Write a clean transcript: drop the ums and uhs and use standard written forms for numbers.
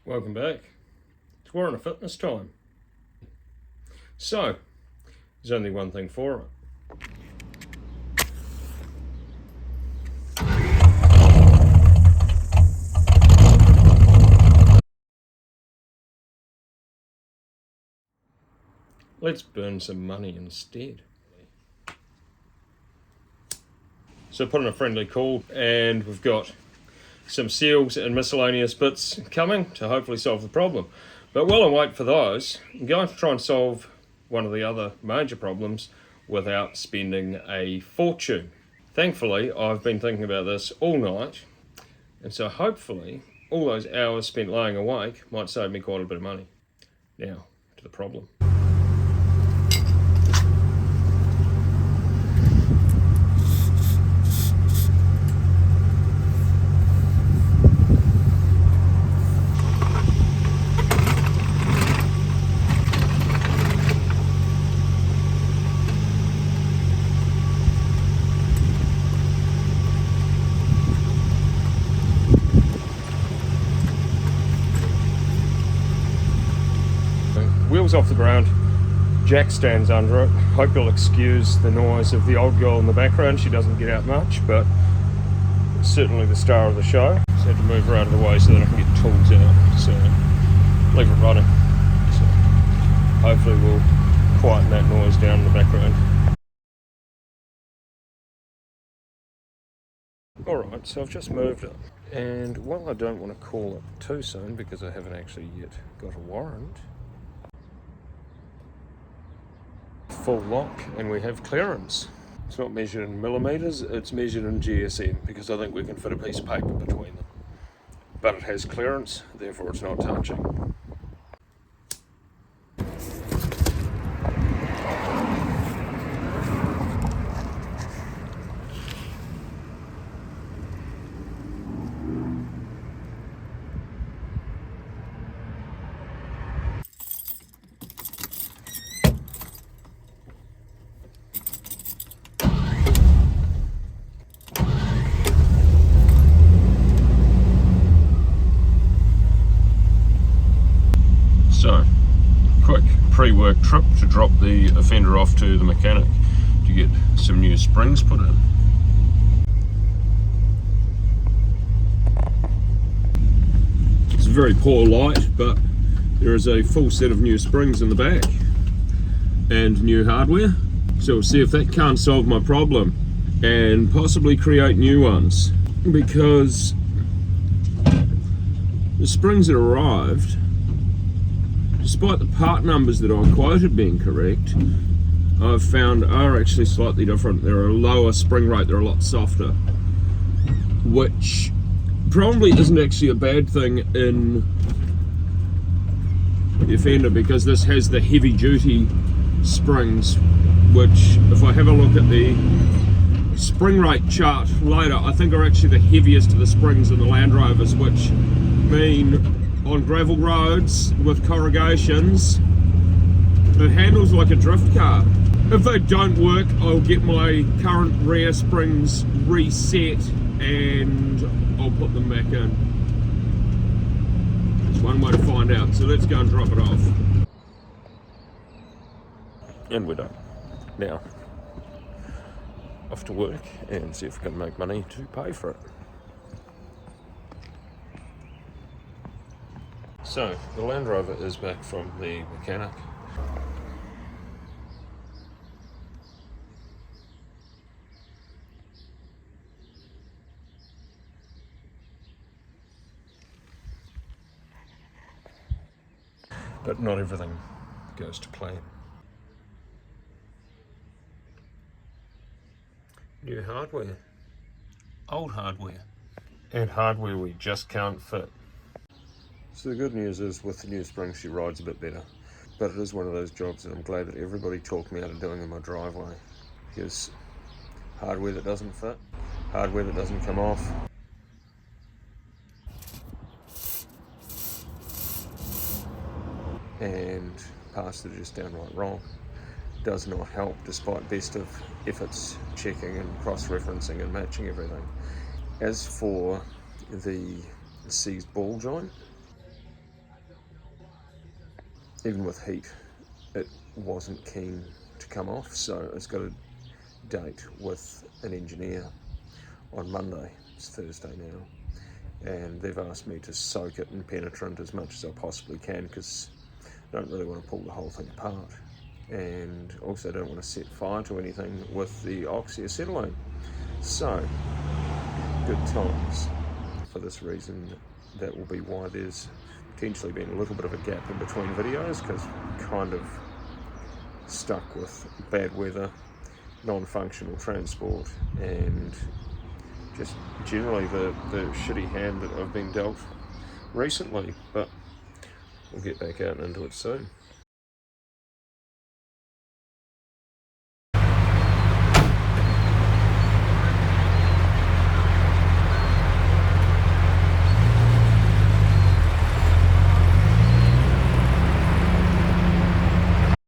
Welcome back. It's Warren Fitness time. So, there's only one thing for it. Let's burn some money instead. So put in a friendly call, and we've got some seals and miscellaneous bits coming to hopefully solve the problem. But while I wait for those, I'm going to try and solve one of the other major problems without spending a fortune. Thankfully, I've been thinking about this all night, and so hopefully all those hours spent laying awake might save me quite a bit of money. Now, to the problem. Wheels off the ground, jack stands under it. Hope you'll excuse the noise of the old girl in the background. She doesn't get out much, but it's certainly the star of the show. Just had to move her out of the way so that I can get tools out. So leave it running. So hopefully we'll quieten that noise down in the background. Alright, so I've just moved it. And while I don't want to call it too soon because I haven't actually yet got a warrant, full lock, and we have clearance. It's not measured in millimetres, it's measured in GSM because I think we can fit a piece of paper between them. But it has clearance, therefore it's not touching. So, quick pre-work trip to drop the offender off to the mechanic to get some new springs put in. It's very poor light, but there is a full set of new springs in the back and new hardware. So we'll see if that can't solve my problem and possibly create new ones, because the springs that arrived, despite the part numbers that I quoted being correct, I've found are actually slightly different. They're a lower spring rate, they're a lot softer, which probably isn't actually a bad thing in the offender, because this has the heavy duty springs, which if I have a look at the spring rate chart later, I think are actually the heaviest of the springs in the Land Rovers, which mean on gravel roads with corrugations, it handles like a drift car. If they don't work, I'll get my current rear springs reset and I'll put them back in. There's one way to find out, so let's go and drop it off. And we're done. Now, off to work and see if we can make money to pay for it. So, the Land Rover is back from the mechanic. But not everything goes to plan. New hardware, old hardware, and hardware we just can't fit. So the good news is, with the new springs, she rides a bit better. But it is one of those jobs that I'm glad that everybody talked me out of doing in my driveway. Because hardware that doesn't fit, hardware that doesn't come off, and parts that are just downright wrong does not help, despite best of efforts checking and cross-referencing and matching everything. As for the seized ball joint, even with heat, it wasn't keen to come off, so it's got a date with an engineer on Monday. It's Thursday now, and they've asked me to soak it in penetrant as much as I possibly can, because I don't really want to pull the whole thing apart, and also don't want to set fire to anything with the oxyacetylene. So, good times. For this reason, that will be why there's potentially been a little bit of a gap in between videos, because kind of stuck with bad weather, non-functional transport, and just generally the shitty hand that I've been dealt recently. But we'll get back out and into it soon.